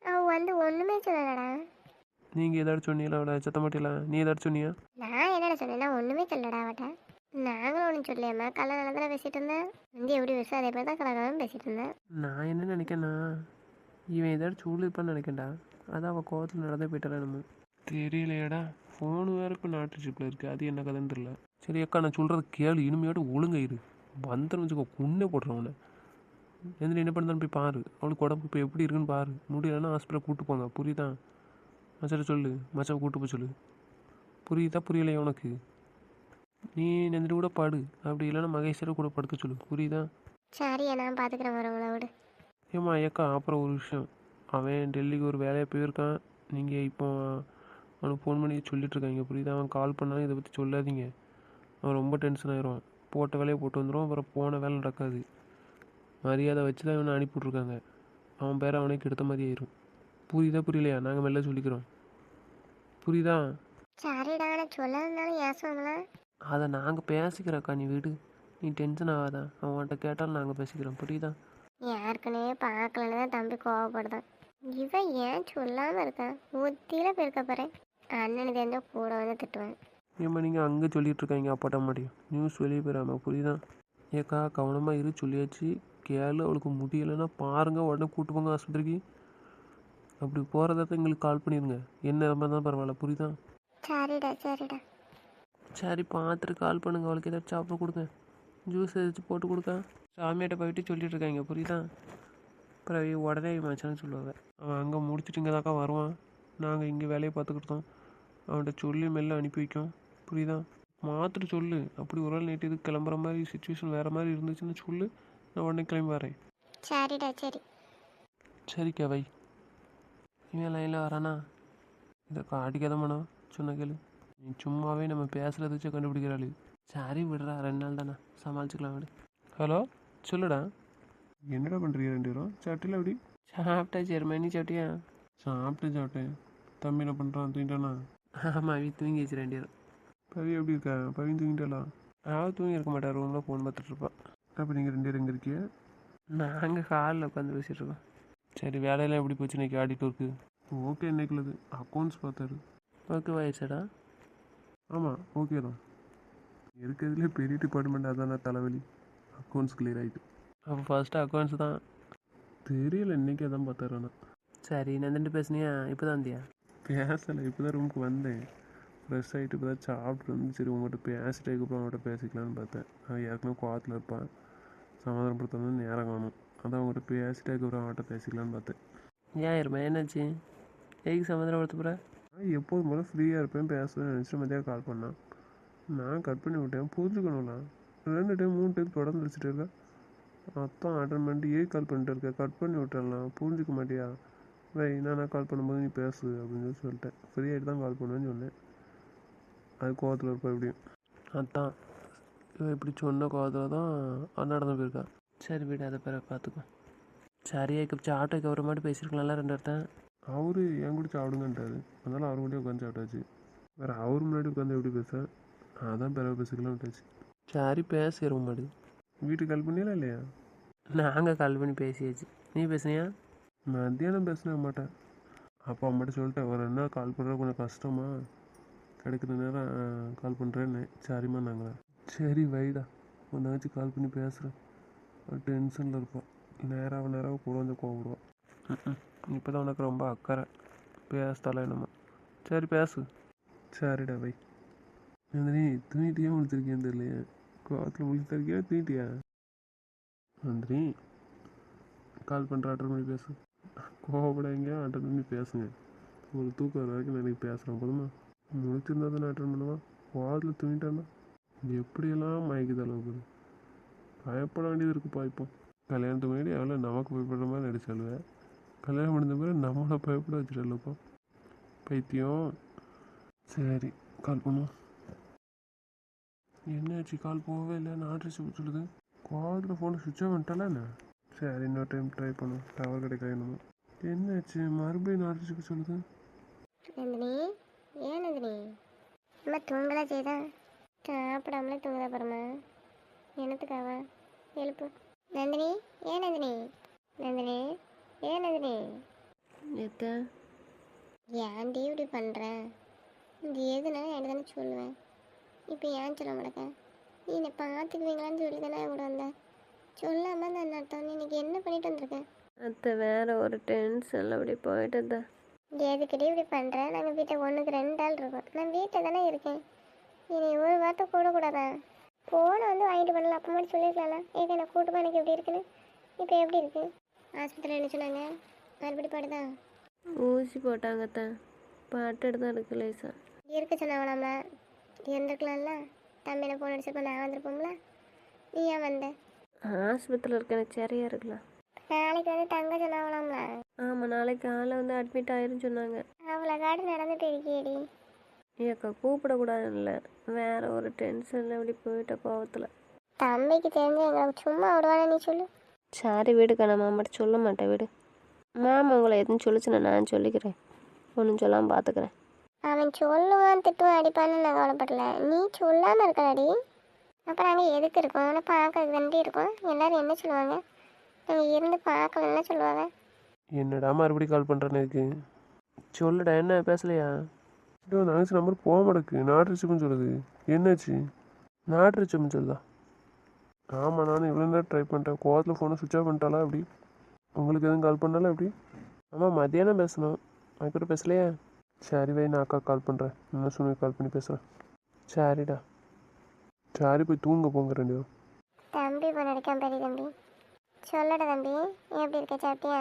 C: அவள் வந்து ஒன்றுமே சொல்லலடா.
A: நீங்கள் ஏதாச்சும் சொன்னீங்களா அவளை சத்த மாட்டீங்களா? நீ ஏதாச்சும் சொன்னியா?
C: நான் என்னடா சொன்னேன்னா ஒன்றுமே சொல்லடா அவட்ட. நாங்களும் ஒன்றும் சொல்லியாம்மா, கல்ல நல்லா தானே பேசிகிட்டு இருந்தேன். வந்து எப்படி பேசுவோம் அதே மாதிரி தான் கலகலன்னு பேசிகிட்டு இருந்தேன்.
A: நான் என்ன நினைக்கிறேன்னா இவன் ஏதாச்சும் சொல்லியிருப்பான்னு நினைக்கேன்டா. அதான் அவள் கோவத்தில் நடந்தே போயிட்டாரா நம்ம தெரியலையாடா. ஃபோனு வேறு இப்போ நாட்டு ஷிப்பில் இருக்குது. அது என்ன கதைன்னு தெரியல. சரி அக்கா நான் சொல்கிறது கேளு. இனிமையோட ஒழுங்க இரு. வந்துன்னு வச்சுக்கோ குன்னே போட்டுறேன் உன்னை. எந்த என்ன பண்ணுதான்னு போய் பாரு. அவளுக்கு உடம்பு இப்போ எப்படி இருக்குன்னு பாரு. முடியலைன்னா ஹாஸ்பிட்டல் கூப்பிட்டு போங்க. புரியுதா? மச்சாட்ட சொல்லு, மச்சாவை கூப்பிட்டு போய் சொல்லு. புரியுதா புரியலையா உனக்கு? நீ நந்திரி கூட பாடு. அப்படி இல்லைன்னா மகேஸ்வரை கூட படுக்க சொல்லு. புரியுதா?
C: சரியா நான் பார்த்துக்கிறேன் வரவங்கள விடு.
A: ஏம்மா ஏக்கா அப்புறம் ஒரு விஷயம். அவன் டெல்லிக்கு ஒரு வேலையாக போயிருக்கான். நீங்கள் இப்போ அவனுக்கு ஃபோன் பண்ணி சொல்லிட்டுருக்காங்க. புரியுதா? அவன் கால் பண்ணாலும் இதை பற்றி சொல்லாதீங்க. அவன் ரொம்ப டென்ஷன் ஆயிடுவான். போட்ட வேலையை போட்டு வந்துடுவான். அப்புறம் போன வேலை நடக்காது. மரியாதை வச்சு தான் இவனை அனுப்பிவிட்ருக்காங்க. அவன் பேரை அவனுக்கு எடுத்த மாதிரி ஆயிரும். புரியுதா புரியலையா? நாங்கள் மெல்ல சொல்லிக்கிறோம். புரியுதா?
C: சரிடா நான் சொல்லலனாலும் ஏசுவாங்களா?
A: அதை நாங்கள் பேசிக்கிறோக்கா. நீ விடு. நீ டென்ஷன் ஆகாதான். அவன்கிட்ட கேட்டாலும் நாங்கள் பேசிக்கிறோம். புரியுதா?
C: யாருக்குன்னே பார்க்கலன்னு தான் தம்பி கோவப்படுதான். இவன் ஏன் சொல்லாமல் இருக்கான்? ஊத்தியில் போயிருக்க போகிறேன். அண்ணனுக்கு தெரிஞ்ச கூட வந்து திட்டுவேன்.
A: ஏம்மா நீங்கள் அங்கே சொல்லிகிட்ருக்காங்க அப்பாட்ட மாட்டியும் நியூஸ் வெளியே போயிடாமல். புரியுதா? ஏக்கா கவனமாக இரு சொல்லியாச்சு. கேளு. அவளுக்கு முடியலைன்னா பாருங்கள் உடனே கூட்டு போங்க ஆஸ்பத்திரிக்கு. அப்படி போகிறதா தான் எங்களுக்கு கால் பண்ணிடுங்க. என்ன மாதிரி தான் பரவாயில்ல. புரியுதா?
C: சரிடா சரிடா.
A: சரி பார்த்துட்டு கால் பண்ணுங்கள். அவளுக்கு ஏதாச்சும் சாப்பிட கொடுங்க. ஜூஸ் ஏதாச்சும் போட்டு கொடுக்க. சாமியாட்ட போயிட்டு சொல்லிட்டு இருக்காங்க. புரியுதா? அப்புறம் உடனே மச்சான்னு சொல்லுவாங்க. அவன் அங்கே முடிச்சுட்டு இங்கே தாக்கா வருவான். நாங்கள் இங்கே வேலையை பார்த்துக்கிட்டோம். அவன்கிட்ட சொல்லி மெல்ல அனுப்பி வைக்கும். புரியுதா? மாத்திட்டு சொல்லு. அப்படி ஒரு நாள் நைட்டு இது கிளம்புற மாதிரி சுச்சுவேஷன் வேறு மாதிரி இருந்துச்சுன்னு சொல்லு. நான் உடனே கிளம்பி வரேன்.
C: சரிடா சரி.
A: சரிக்கா வை. இவன் லைனில் வரானா? இதை அடிக்காத மனம் சொன்ன கேளு. நீ சும்மாவே நம்ம பேசுகிறத வச்சு கண்டுபிடிக்கிறாள். சரி விடுறா, 2 நாள் தானே சமாளிச்சுக்கலாம் விடு. ஹலோ சொல்லுடா. என்னடா பண்ணுறீங்க 2 பேரும்? சாப்பிட்டில அப்படி? சாப்பிட்டாச்சு எருமை, நீ சாப்பிட்டியா? சாப்பிட்டேன். தம்பி என்ன பண்ணுறான், தூங்கிட்டானா? ஆமாம், அவ தூங்கிச்சு 2 பேரும். பவி எப்படி இருக்கா? பவி தூங்கிட்டாளா? அவள் தூங்கி இருக்க மாட்டா, ரூமில் ஃபோன் பார்த்துட்ருப்பான். அப்போ நீங்கள் 2 பேரும் எங்கே இருக்கிய? நாங்கள் ஹாலில் உட்காந்து பேசிகிட்டு இருக்கோம். சரி, வேலையெல்லாம் எப்படி போச்சு இன்னைக்கு ஆடிட்டோருக்கு? ஓகே, இன்னைக்குள்ளது அக்கௌண்ட்ஸ் பார்த்தாரு. ஓகே ஆயிடுச்சாடா? ஆமாம், ஓகே தான். இருக்கிறதுலே பெரிய டிபார்ட்மெண்ட் அதான, தலைவலி. அக்கௌண்ட்ஸ் கிளியர் ஆகிட்டு. அப்போ ஃபஸ்ட்டு அக்கௌண்ட்ஸ் தான். தெரியல, இன்றைக்கி அதான் பார்த்தாரு. ஆனால் சரி, நந்திட்டு பேசுனியா? இப்போ தான் வந்தியா? பேசலை, இப்போ தான் ரூமுக்கு வந்தேன். ஃப்ரெஷ் ஆகிட்டு இப்போ தான் சாப்பிட்டு வந்து சரி உங்கள்கிட்ட பேசிட்டு அதுக்கப்புறம் அவங்கள்ட்ட பேசிக்கலான்னு பார்த்தேன். அவன் ஏற்கனவே கோவத்தில் இருப்பான், சமாதானப்படுத்த வந்து நேரம் காணும். அதான் அவங்கள்ட்ட பேசிட்டு அதுக்கப்புறம் அவன்கிட்ட பேசிக்கலான்னு பார்த்தேன். ஏன் இருமா, என்னாச்சு? எதுக்கு சமாதானப்படுத்த போகிற? நான் எப்போதும் போல் ஃப்ரீயாக இருப்பேன், பேசுவேன் நினச்சிட்டு மதியாக கால் பண்ணான். நான் கட் பண்ணி விட்டேன். புரிஞ்சுக்கணும்ல, 2 டைம் 3 டைம் தொடர்ந்து வச்சுட்டு இருக்கேன். அதான் அட்டன் பண்ணிட்டு ஏன் கால் பண்ணிட்டு இருக்கேன், கட் பண்ணி விட்டுறலாம், புரிஞ்சிக்க மாட்டியா? வை, நான் கால் பண்ணும்போது நீ பேசு அப்படின்னு சொல்லிட்டேன். ஃப்ரீ ஆகிட்டு தான் கால் பண்ணுவேன்னு சொன்னேன். அது கோவத்தில் இருப்பா எப்படியும். அதான் இப்படி சொன்ன கோவத்தில் தான் நடந்து போயிருக்கா. சரி வீடு, அதை பேர பார்த்துக்கோ. சரி, அதுக்கு ஆட்டோக்கு அவரை மட்டும் பேசியிருக்கலாம்ல 2 இடத்த. அவரு என் கூட சாப்பிடுங்கன்ட்டாரு, அதனால அவர் கூட உட்காந்து சாப்பிட்டாச்சு. வேறு அவர் முன்னாடி உட்காந்து எப்படி பேச, அதான் பிறகு பேசிக்கலாம் விட்டாச்சு. சரி பேசிடுவோம் மாடு. வீட்டுக்கு கால் பண்ணியா இல்லையா? நாங்கள் கால் பண்ணி பேசியாச்சு. நீ பேசுனியா? மத்தியானம் பேசினேன் அம்மாட்டேன். அப்போ அம்மாட்ட சொல்லிட்டேன், ஒரு 2 நாள் கால் பண்ணுறது கொஞ்சம் கஷ்டமா, கிடைக்கிற நேரம் கால் பண்ணுறேன்னு. சரிம்மா நாங்களா? சரி வைடா, ஒரு நாச்சு கால் பண்ணி பேசுகிறேன். டென்ஷனில் இருப்பான், நேராக கூட வந்து கோவிடுவான். இப்போ தான் உனக்கு ரொம்ப அக்கறை, பேசுதால என்னம்மா? சரி பேசு. சரிடா வை. நந்தினி தூங்கிட்டியா முடிச்சிருக்கேன்னு தெரியலையே, கோவத்தில் முடிச்சிருக்கியா தூங்கிட்டியா? நந்தினி கால் பண்ணுற, அட்டன் பண்ணி பேசு. கோவப்படாங்க, அட்டன் பண்ணி பேசுங்க. ஒரு தூக்கம் வர வரைக்கும் நான் எனக்கு பேசுகிறேன் போதுமா? முடிச்சிருந்தா தானே அட்டன் பண்ணுவான். கோவத்தில் தூங்கிட்டான்னா எப்படியெல்லாம் மயக்குது அளவுக்கு பயப்பட வேண்டியது இருக்குப்பா. இப்போ கல்யாணத்துக்கு முன்னாடி எவ்வளோ நமக்கு பயப்படுற மாதிரி நடிச்சாலுவேன், கல்யாணம் முடிஞ்ச பிறகு நம்மளை பயப்பட வச்சுட்டாலப்பா பைத்தியம். சரி கால் பண்ணுவோம். என்னாச்சு, கால் போகவே இல்லை, நான் அட்ரஸ் சொல்லுது. கோவத்தில் ஃபோனை சுவிட்ச் ஆஃப் பண்ணிட்டாலா என்ன? சரி, இன்னொரு டைம் ட்ரை பண்ணுவோம், டவர் கிடைக்கணுமோ. என்னாச்சு, மறுபடியும் நான் அட்ரஸுக்கு சொல்லுது.
C: நந்தினி, ஏன் நந்தினி அம்மா தூங்கலாம் செய்தா? சாப்பிடாமலே தூங்குதா பாருமா, என்னத்துக்காவா? எழுப்பு. நந்தினி, ஏன் நந்தினி? நந்தினி, ஏன் நந்தினி?
B: எத்த
C: ஏன்டி இப்படி பண்ணுறேன்? இது எதுனாலும் எனக்கு தானே சொல்லுவேன், இப்போ ஏன் சொல்ல மாட்டேக்க? நீ என்னை பார்த்துக்குவீங்களான்னு சொல்லி தானே கூட வந்தேன், சொல்லாமல் தான் அர்த்தம். நீ இன்னைக்கு என்ன பண்ணிட்டு வந்திருக்கேன்?
B: அத்தை வேற ஒரு டென்ஷனில் அப்படி போயிட்டு தான்.
C: எதுக்கிட்டே இப்படி பண்ணுறேன்? நாங்கள் வீட்டை 1க்கு 2 ஆள் இருக்கோம், நான் வீட்டில் தானே இருக்கேன். இனி ஒரு வார்த்தை கூடக்கூடாதா? ஃபோனை வந்து வாங்கிட்டு பண்ணல, அப்போ மட்டும் சொல்லியிருக்கலாம். ஏங்க நான் கூட்டுமா, எனக்கு எப்படி இருக்குன்னு. இப்போ எப்படி இருக்குது? ஆஸ்பத்திரியில் என்ன சொன்னாங்க? மறுபடி பாடுதா?
B: ஊசி போட்டாங்க தான், பாட்டுட்டு தான் இருக்கு லேசா.
C: இருக்க சொன்னாங்களாம்ல, இருந்துருக்கலாம்ல. தம்பியை ஃபோன் அடிச்சிருப்போம், நான் வந்திருப்போம்ல. நீ ஏன் வந்த?
B: ஆஸ்பத்திரியில் இருக்க எனக்கு சரியாக இருக்கலாம்.
C: நாளைக்கு வந்து தங்க சொன்னாங்களாம்ல.
B: ஆமாம், நாளைக்கு காலை வந்து அட்மிட் ஆயிருன்னு சொன்னாங்க.
C: அவ்வளோ காடு நடந்துட்டு இருக்கியேடி.
B: ஏக்கா கூப்பிடக்கூடாதுன்னு இல்லை, வேற ஒரு டென்ஷனில் அப்படி போயிட்ட கோவத்தில்.
C: தம்பிக்கு தெரிஞ்சு எங்களுக்கு சும்மா விடுவானே, நீ சொல்லு.
B: சரி வீடுக்கா, நான் மாமாட்ட சொல்ல மாட்டேன் வீடு. மாமா உங்களை எதுவும் சொல்லிச்சுன்னா நான் சொல்லிக்கிறேன், ஒன்றும் சொல்லாமல் பார்த்துக்கிறேன்.
C: அவன் சொல்லுவான், திட்டுவான், அடிப்பான்னு நான் கவலைப்படல. நீ சொல்லாமல் இருக்கலாடி. அப்புறம் நாங்கள் எதுக்கு இருக்கோம்? ஆனால் பார்க்கறதுக்கு தாண்டி இருக்கோம். எல்லோரும் என்ன சொல்லுவாங்க? நாங்கள் இருந்து பார்க்கலன்னா சொல்லுவாங்க.
A: என்னடா மறுபடியும் கால் பண்ணுறேன்னு இருக்கு? சொல்லுடா, என்ன பேசலையா? இன்னும் நினச்சி நம்பர் போக மாட்டேக்கு, நாட்ரிச்சுக்குன்னு சொல்லுது. என்னாச்சு? நாட்ரிச்சோம்னு சொல்லுதா? ஆமாம், நானும் இவ்வளோ நேரம் ட்ரை பண்ணிட்டேன். கோவத்தில் ஃபோனை சுவிட்ச் ஆஃப் பண்ணிட்டாலா எப்படி? உங்களுக்கு எதுவும் கால் பண்ணாலும் எப்படி? ஆமாம் மத்தியானம் பேசணும், அதுக்கப்புறம் பேசலையா? சரி வை, நான் அக்கா கால் பண்ணுறேன், இன்னும் சுனிக்கு கால் பண்ணி பேசுகிறேன். சரிடா. சரி போய் தூங்க போங்க 2 பேரும்.
C: தம்பி பண்ண அடிக்காம பெரிய தம்பி. சொல்லடா தம்பி, எப்படி இருக்க? சாப்பிட்டியா?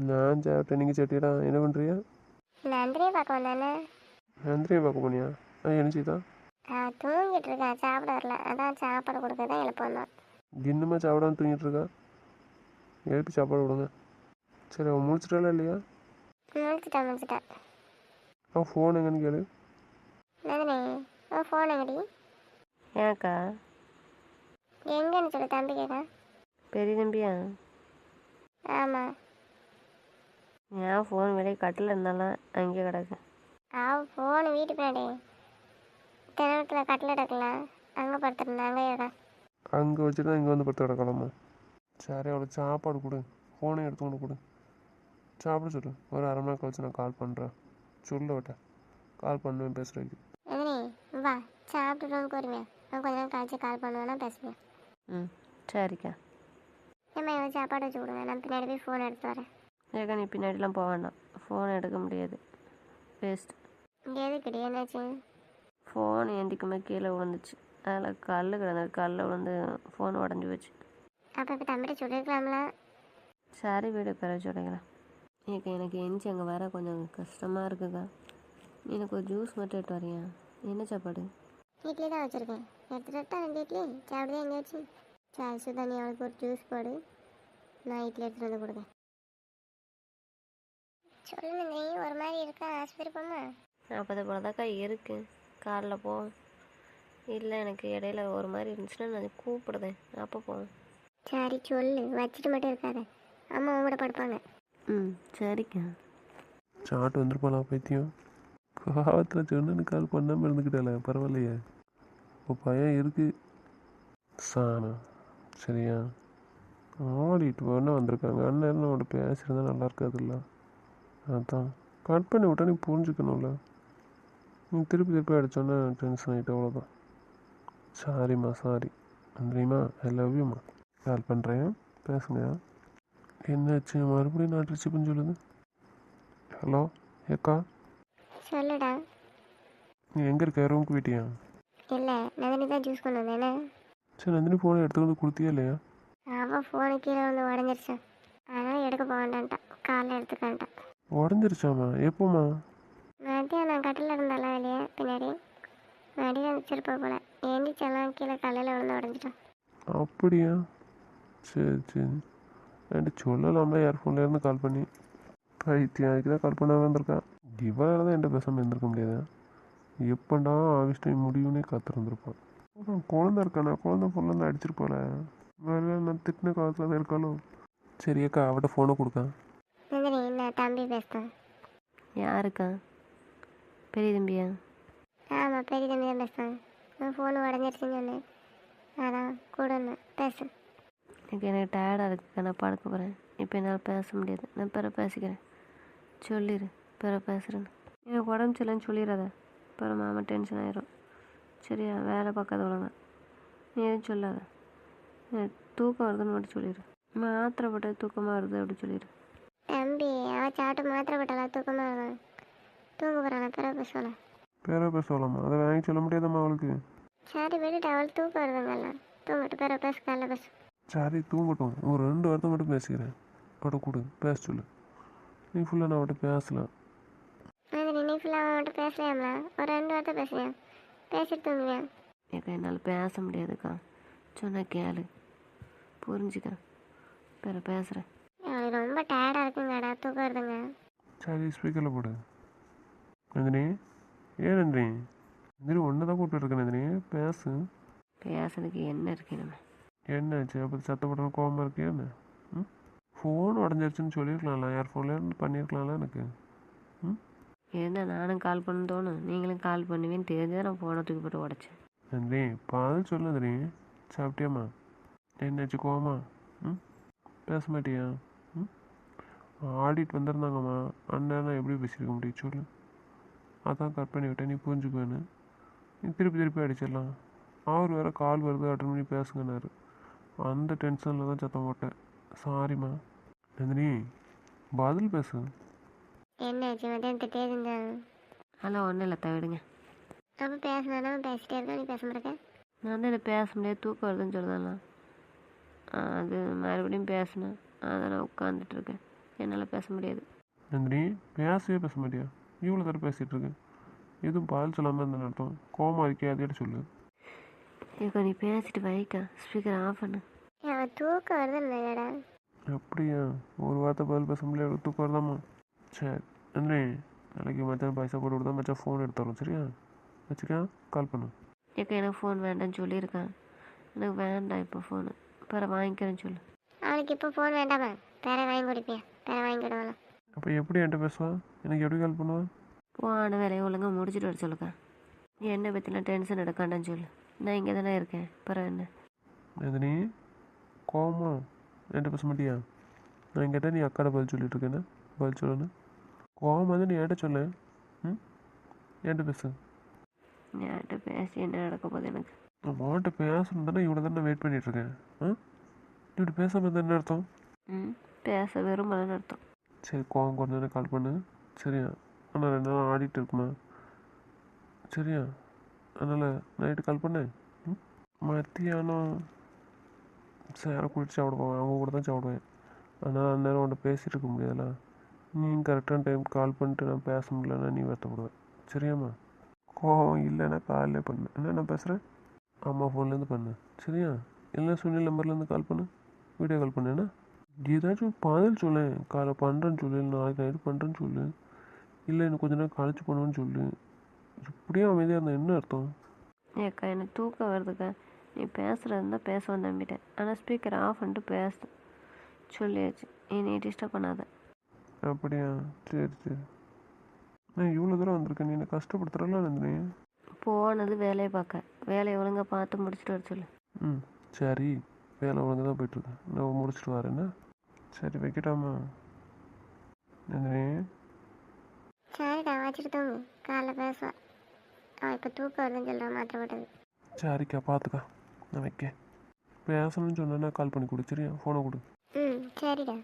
A: நான் சாப்பிட்டேன், நீங்கள் சாப்பிட்டியடா? என்ன பண்ணுறியா?
C: நன்றியை பார்க்க வந்தானே.
A: நந்திரியை பார்க்க போனியா? என்ன செய்தா?
C: தூங்கிட்டு இருக்கேன், சாப்பிட வரல. அதான் சாப்பாடு கொடுக்க தான் எழுப்ப வந்தான்.
A: இன்னுமா சாப்பிடாம தூங்கிட்டு இருக்கா? எழுப்பி சாப்பாடு விடுங்க. சரி, அவன் முடிச்சிட்டாலா இல்லையா?
C: முடிச்சிட்டேன்.
A: அவன் ஃபோன் எங்கன்னு கேளு.
C: நந்தினி, ஃபோன் எங்கடி?
B: ஏன்க்கா?
C: எங்கன்னு சொல்லு தம்பி கேட்க.
B: பெரிய தம்பியா?
C: ஆமாம்.
B: ஏன் ஃபோன் வெளியே கட்டில் இருந்தாலும் அங்கேயே கிடக்கு.
C: ஃபோனு வீட்டு பின்னாடி தினத்தில் கட்டில் எடுக்கலாம், அங்கே படுத்துருந்தேன், அங்கே இடம்.
A: அங்கே வச்சுட்டு தான் இங்கே வந்து படுத்து கிடக்கலாமா? சரி அவளுக்கு சாப்பாடு கொடு, ஃபோனை எடுத்து கொண்டு கொடு, சாப்பிட சொல்லு. ஒரு அரை மணி நேரம் கழிச்சு நான் கால் பண்ணுறேன். சொல்ல விட்டேன், கால் பண்ணுவேன் பேசுகிறதுக்கு.
C: எதிரி வா சாப்பிட்டு ரூமுக்கு வருவேன். நான் கொஞ்ச நேரம் கழிச்சு கால் பண்ணுவேன்னா பேசுவேன்.
B: ம் சரிக்கா.
C: ஏம்மா எனக்கு சாப்பாடு வச்சு கொடுங்க, நான் பின்னாடி போய் ஃபோன் எடுத்து வரேன்.
B: ஏக்கா நீ பின்னாடிலாம் போக வேண்டாம், ஃபோன் எடுக்க முடியாது, வேஸ்ட்.
C: இங்கே எதுக்கிட்டே என்னாச்சு?
B: ஃபோன் எந்திக்குமே கீழே விழுந்துச்சு, அதில் கல் கிடந்தது, கல்லில் விழுந்து ஃபோன் உடஞ்சி போச்சு.
C: அப்போ இப்போ தம்பிட்ட சொல்லியிருக்கலாம்ல.
B: சரி வீடு பெற சொல்லிக்கலாம். ஏக்கா எனக்கு எந்திச்சு அங்கே வர கொஞ்சம் கஷ்டமாக இருக்குக்கா. நீ எனக்கு ஒரு ஜூஸ் மட்டும் எடுத்து வரியா? என்ன சாப்பாடு?
C: இட்லி தான் வச்சுருக்கேன், எடுத்துகிட்டா 2 இட்லி சாப்பிடுதே எங்கேயாச்சு. சரி சுதா நீ அவளுக்கு ஒரு ஜூஸ் போடு, நான் இட்லி எடுத்துகிட்டு வந்து கொடுக்கேன். சொல்லுங்க நீ ஒரு மாதிரி இருக்கா, ஆஸ்பத்திரி போமா?
B: அப்போதை போல தான்க்கா இருக்குது, காரில் போ. இல்லை எனக்கு இடையில ஒரு மாதிரி இருந்துச்சுன்னா நான் கூப்பிடுதேன், அப்போ போவேன்.
C: சரி சொல்லு, வச்சுட்டு மட்டும் இருக்காத, அம்மா உங்களோட படுப்பாங்க.
B: ம் சரிக்கா.
A: சாப்பிட்டு வந்துருப்பாளா பைத்தியம்? பாவத்தில் சொன்னு கால் பண்ணாமல் இருந்துக்கிட்டால, பரவாயில்லையே. இப்போ பையன் இருக்கு சாணா. சரியா ஆடிட்டு வேணா வந்திருக்காங்க. அண்ணன் நம்மகிட்ட பேசியிருந்தா நல்லா இருக்காதுல்ல. அதான் கட் பண்ணி விட்டா நீ புரிஞ்சுக்கணும்ல. நீ திருப்பி திருப்பி அடித்தோன்னே டென்ஷன் ஆகிட்டு, அவ்வளோதான். சாரிம்மா சாரி. நன்றிம்மா, ஐ லவ் யூம்மா. கால் பண்ணுறேன், பேசுங்க. என்னாச்சு மறுபடியும் நான் ரிச்சிப்புன்னு சொல்லுது? ஹலோ ஏக்கா,
C: சொல்லுடா.
A: நீ எங்கே இருக்க? ரூமுக்கு போயிட்டியா?
C: இல்லை நந்தினி தான் ஜூஸ் கொண்டு வந்தேனே.
A: சரி நந்தினி ஃபோனை எடுத்து வந்து கொடுத்தியா இல்லையா?
C: அவள் ஃபோனு கீழே வந்து உடஞ்சிருச்சு, அதனால் எடுக்க போக வேண்டான்ட்டான், காலைல எடுத்துக்கான்ட்டான்.
A: உடஞ்சிருச்சாம்மா? எப்போம்மா?
C: மதியம் நான் கட்டில் இருந்தால வெளியே பின்னாடி மடியில் வச்சிருப்பா போல, எந்திரிச்செல்லாம் கீழே கல்லில் விழுந்து உடஞ்சிட்டான்.
A: அப்படியா? சரி சரி, என்கிட்ட சொல்லலாம்ல யார் ஃபோன்லேருந்து கால் பண்ணி. பைத்தியம், அதுக்கு தான் கால் பண்ணாமல் இருந்திருக்கா. இவளால் தான் என்கிட்ட பேசாமல் இருந்திருக்க முடியாது. எப்படா ஆஃபீஸ் டைம் முடியும்னே காத்திருந்துருப்பான். அப்புறம் குழந்த இருக்கானா, குழந்தை ஃபோன்லேருந்து அடிச்சிருப்பாள. வேறு நான் திட்டின காலத்தில் தான் இருக்காலும். சரி அக்கா, அவட்ட ஃபோனை கொடுக்க.
C: நந்தினி நான் தம்பி பேசுகிறேன்.
B: யாருக்கா? பெரிய தம்பியா?
C: ஆமாம் பெரிய தம்பி தான் பேசுகிறேன். நான் ஃபோனு உடஞ்சிருச்சுன்னு சொன்னேன், அதான் கூடன்னு பேசு.
B: எனக்கு டயர்டாக இருக்குக்கா, நான் படுக்க போகிறேன். இப்போ என்னால் பேச முடியாது, நான் பிற பேசிக்கிறேன். சொல்லிடு பிற பேசுகிறேன்னு. எனக்கு உடம்பு சரியில்லைன்னு சொல்லிடாத, பிற மாமா டென்ஷன் ஆயிரும். சரியா? வேலை பார்க்காத ஒழுங்கா. நீ எதுவும் சொல்லாத. எனக்கு தூக்கம் வருதுன்னு மட்டும் சொல்லிடு. மாத்திரை போட்ட தூக்கமாக வருது அப்படி சொல்லிடு.
C: தம்பி அவள் சாப்பிட்டு மாத்திரை போட்டாலாம் தூக்கமாக இருக்கும், தூங்க போகிறான், பிறகு பேசலாம்.
A: பேர பேசலாமா? அதை வாங்கி சொல்ல முடியாதம்மா அவளுக்கு.
C: சரி விட்டுட்டு, அவள் தூக்கம் வருதுங்கல்ல, தூங்கிட்டு பிறகு பேச, காலைல பேசு.
A: சரி தூங்கட்டும், ஒரு 2 வாரத்தை மட்டும் பேசிக்கிறேன். அவட்ட கொடு, பேச சொல்லு. நீ ஃபுல்லாக நான் அவட்ட பேசலாம்.
C: நந்தினி நீ ஃபுல்லாக அவன் மட்டும் பேசலையாம்ல, ஒரு 2 வார்த்தை பேசுவேன், பேசிட்டு தூங்குவேன்.
B: ஏக்கா என்னால் பேச முடியாதுக்கா, சொன்ன கேளு, புரிஞ்சுக்க. பிற பேசுகிறேன்.
C: அவளுக்கு ரொம்ப டயர்டாக இருக்குங்கடா, தூக்கம் வருதுங்க.
A: சரி ஸ்பீக்கரில் போடு. நந்தினி, ஏன் நந்தினி? நந்தினி ஒன்று தான் கூப்பிட்டுருக்கேன். நந்தினி பேசு.
B: பேசுறதுக்கு என்ன இருக்கு நம்ம?
A: என்னாச்சு? அப்போ சத்தப்படணும் கோவமாக இருக்கே என்ன? ம், ஃபோன் உடஞ்சிருச்சுன்னு சொல்லியிருக்கலாம்ல, யார் ஃபோன்லேருந்து பண்ணியிருக்கலாம்ல எனக்கு. ம்,
B: இருந்தால் நானும் கால் பண்ண தோணும், நீங்களும் கால் பண்ணுவேன்னு தெரிஞ்சால் நான் ஃபோனை தூக்கி போட்டு உடச்சேன்.
A: நந்தினி பதில் சொல்லு. நந்தினி சாப்பிட்டியாம்மா? என்னாச்சு கோவமா? ம், பேச மாட்டியா? ம், ஆடிட்டு வந்திருந்தாங்கம்மா, அண்ணன் எப்படி பேசியிருக்க முடியும் சொல்லு. அதான் கட் பண்ணி விட்டேன், நீ புரிஞ்சுக்குவேன்னு. நீ திருப்பி திருப்பி அடிச்சிடலாம். அவர் வேறு கால் வருது அட்டன் பண்ணி பேசுங்கன்னாரு. அந்த டென்ஷனில் தான் சத்தம் போட்டேன். சாரிம்மா. நந்தினி பதில் பேசு.
C: என்னாச்சு மத்தியானம் திட்டே இருந்தாங்க.
B: அதெல்லாம் ஒன்றும் இல்லை, தவிடுங்க.
C: அப்போ பேசினா பேசிட்டே இருக்கா, நீ பேச மாட்டேங்க.
B: நான் வந்து என்ன பேச முடியாது, தூக்கம் வருதுன்னு சொல்லுதாண்ணா. அது மறுபடியும் பேசினேன், அதை நான் உட்காந்துட்ருக்கேன், என்னால் பேச முடியாது.
A: நந்தினி பேசவே பேச மாட்டியா? இவ்வளோ தடவை பேசிகிட்டு இருக்கேன், எதுவும் பதில் சொல்லாமல் இருந்த நடத்தும். கோவமாக இருக்கே, அதே சொல்லு.
B: இப்போ நீ பேசிட்டு வைக்கா, ஸ்பீக்கர் ஆஃப் பண்ணு.
C: அவன் தூக்கம் வருதுன்னு.
A: அப்படியா? ஒரு வார்த்தை பதில் பேச முடியல, தூக்கம் வருதாம்மா? சரி நந்தினி, நாளைக்கு மச்சான் பைசா போட்டு விடுதா, மச்சான் ஃபோன் எடுத்து தரோம். சரியா? வச்சுக்கா, கால் பண்ணு.
B: ஏக்கா எனக்கு ஃபோன் வேண்டாம்னு சொல்லியிருக்கான். எனக்கு வேண்டாம் இப்போ ஃபோனு, பிற வாங்கிக்கிறேன்னு சொல்லு.
C: அவளுக்கு இப்போ ஃபோன் வேண்டாமா? பேர வாங்கி கொடுப்பியா? பேர வாங்கி கொடுவாளா?
A: அப்போ எப்படி என்கிட்ட பேசுவான்? எனக்கு எப்படி கால் பண்ணுவான்?
B: போன வேலையை ஒழுங்காக முடிச்சுட்டு வர சொல்லுக்கா. நீ என்னை பற்றிலாம் டென்ஷன் எடுக்காண்டான்னு சொல்லு. நான் இங்கே தானே இருக்கேன், பிறகு என்ன?
A: நந்தினி கோவமா என்கிட்ட பேச மாட்டியா? நான் கேட்டால் நீ அக்காட பதில் சொல்லிட்டு இருக்கேன்னு பதில் சொல்லணும். கோவம் வந்து நீ என்கிட்ட சொல்ல. ம் என்கிட்ட பேசு.
B: என்கிட்ட பேசி என்ன நடக்க போகுது எனக்கு?
A: நான் மாட்ட பேசணும் தானே இவ்வளோ தானே வெயிட் பண்ணிகிட்ருக்கேன். இப்படி பேசாமல் இருந்தால் என்ன அர்த்தம்?
B: பேச விரும்பலன்னு அர்த்தம்.
A: சரி கோவம் கொஞ்சம் கால் பண்ணு. சரியா? ஆனால் 2 நாள் ஆடிட்டு இருக்குமா? சரியா? அதனால் நைட்டு கால் பண்ணேன். மத்தியானம் சேரை குளிச்சு சாப்பிடுவேன், அவங்க கூட தான் சாப்பிடுவேன். அதனால் அந்நேரம் உன்ட்ட பேசிகிட்டு இருக்க முடியாதுல்ல. நீ கரெக்டான டைம் கால் பண்ணிட்டு நான் பேச முடியலன்னா நீ வருத்தப்படுவேன். சரியாம்மா? கோவம் இல்லைன்னா காலையில் பண்ணு. என்ன நான் பேசுகிறேன்? அம்மா ஃபோன்லேருந்து பண்ணு. சரியா? இல்லை சுனில் நம்பர்லேருந்து கால் பண்ணு, வீடியோ கால் பண்ணேன்னா. ஏதாச்சும் பதில் சொல்லு. காலை பண்ணுறேன்னு சொல்லு, இல்லை நாளைக்கு நைட்டு பண்ணுறேன்னு சொல்லு, இல்லை இன்னும் கொஞ்ச நேரம் கழிச்சு பண்ணுவேன்னு சொல்லு. இப்படியே அமைதியாக இருந்தால் என்ன அர்த்தம்?
B: ஏக்கா எனக்கு தூக்கம் வருதுக்கா. நீ பேசுகிறது இருந்தால் பேச நம்பிட்டேன். ஆனால் ஸ்பீக்கர் ஆஃப் பண்ணிட்டு பேசு சொல்லியாச்சு. நீ டிஸ்டர்ப் பண்ணாத.
A: அப்படியா? சரி சரி. நான் இவ்வளோ தூரம் வந்திருக்கேன், நீ என்னை கஷ்டப்படுத்துகிறலாம் நந்தினி.
B: போனது வேலையை பார்க்க, வேலையை ஒழுங்காக பார்த்து முடிச்சுட்டு வர சொல்லு.
A: சரி, வேலை ஒழுங்காக தான் போயிட்டுருக்கேன். நான் முடிச்சுட்டு வரேன்னா. சரி வைக்கட்டாமா நந்தினி?
C: சரிடா, வச்சுட்டு தூங்கு, காலைல பேசுவா. அவள் இப்போ தூக்கம் வருதுன்னு சொல்கிறான் மாத்திரை போட்டது.
A: சரிக்கா பார்த்துக்கா, நான் வைக்க. பேசணும்னு சொன்னா கால் பண்ணி கொடு. சரியா? ஃபோனை கொடு.
C: சரிடா.